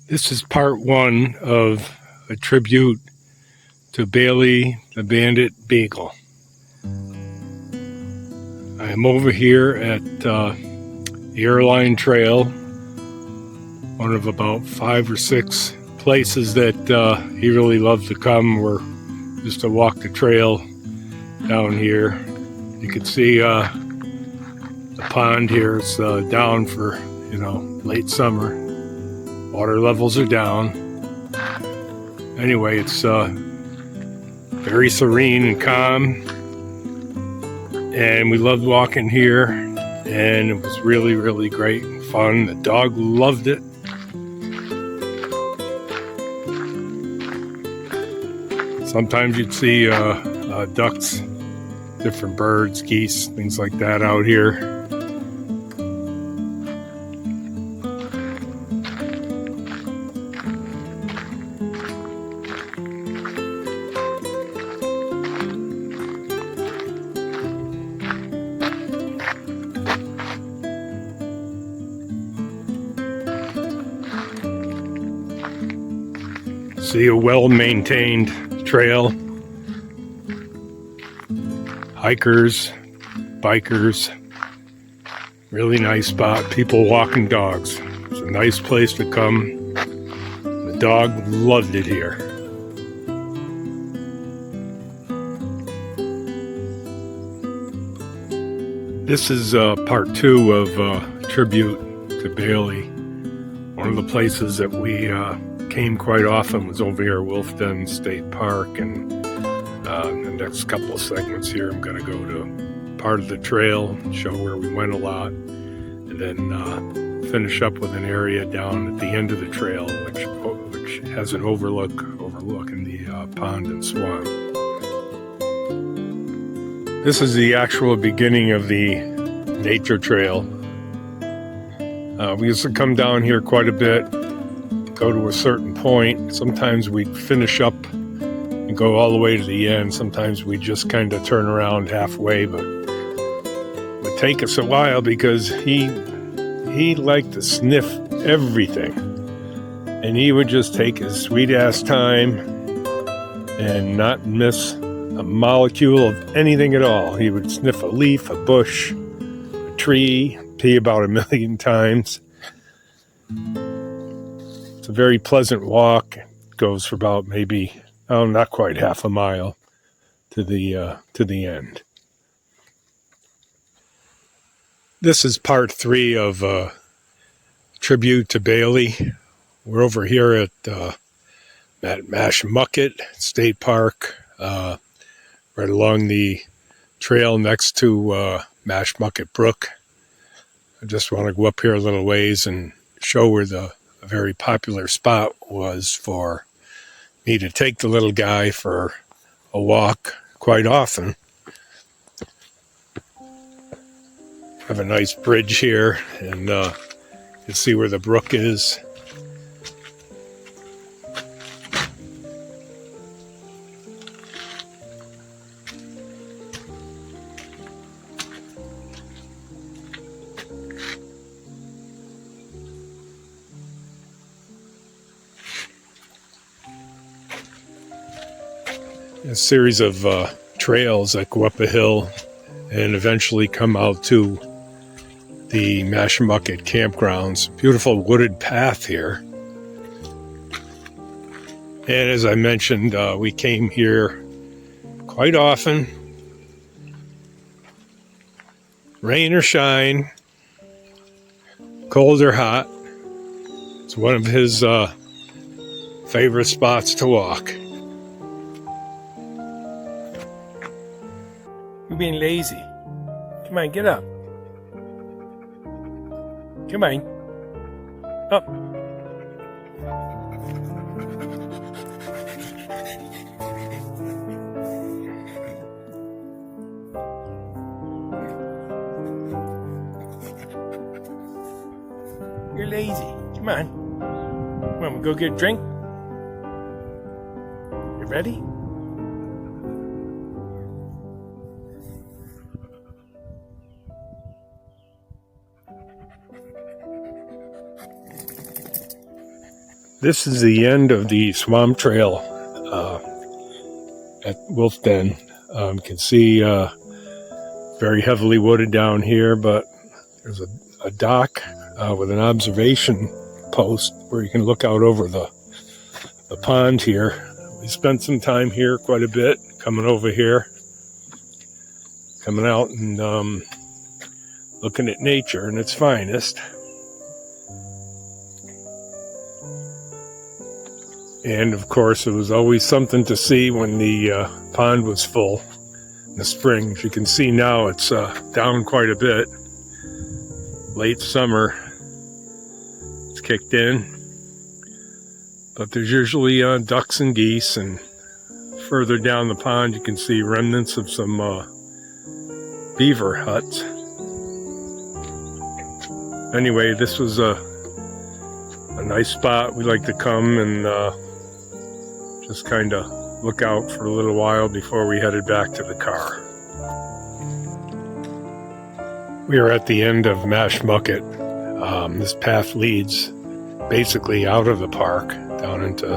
This is part one of a tribute to Bailey the Bandit Beagle. I am over here at the Airline Trail, one of about 5 or 6 places that he really loved to come, or just to walk the trail down here. You can see the pond here is down for, late summer. Water levels are down. Anyway, it's very serene and calm, and we loved walking here, and it was really, really great and fun. The dog loved it. Sometimes you'd see ducks, different birds, geese, things like that out here. See a well-maintained trail. Hikers, bikers, really nice spot. People walking dogs. It's a nice place to come. The dog loved it here. This is part two of tribute to Bailey. One of the places that we came quite often was over here at Wolf Den State Park, and the next couple of segments here I'm going to go to part of the trail, show where we went a lot, and then finish up with an area down at the end of the trail which has an overlooking the pond and swamp. This is the actual beginning of the nature trail. We used to come down here quite a bit, go to a certain point. Sometimes we'd finish up and go all the way to the end. Sometimes we'd just kind of turn around halfway, but it would take us a while because he liked to sniff everything. And he would just take his sweet-ass time and not miss a molecule of anything at all. He would sniff a leaf, a bush, a tree, pee about 1,000,000 times. It's a very pleasant walk. It goes for about maybe, not quite half a mile to the end. This is part 3 of tribute to Bailey. We're over here at Mashmucket State Park, right along the trail next to Mashmucket Brook. I just want to go up here a little ways and show where a very popular spot was for me to take the little guy for a walk quite often. Have a nice bridge here, and you can see where the brook is. A series of trails that go up a hill and eventually come out to the Mashmucket campgrounds. Beautiful wooded path here. And as I mentioned, we came here quite often. Rain or shine, cold or hot. It's one of his favorite spots to walk. You're being lazy. Come on, get up. Come on. Up. You're lazy. Come on. Come on, we'll go get a drink. You ready? This is the end of the swamp trail at Wolf Den. You can see very heavily wooded down here, but there's a dock with an observation post where you can look out over the pond here. We spent some time here quite a bit, coming over here, coming out and looking at nature in its finest. And of course, it was always something to see when the pond was full in the spring. As you can see now, it's down quite a bit. Late summer, it's kicked in. But there's usually ducks and geese, and further down the pond you can see remnants of some beaver huts. Anyway, this was a nice spot. We like to come and just kind of look out for a little while before we headed back to the car. We are at the end of Mashmucket. This path leads basically out of the park down into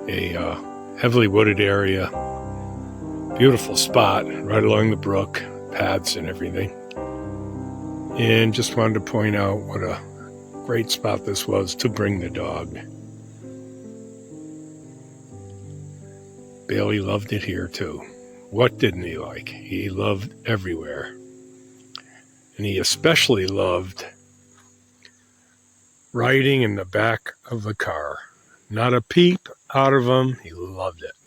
a heavily wooded area. Beautiful spot right along the brook, paths and everything. And just wanted to point out what a great spot this was to bring the dog. Bailey loved it here too. What didn't he like? He loved everywhere. And he especially loved riding in the back of the car. Not a peep out of him. He loved it.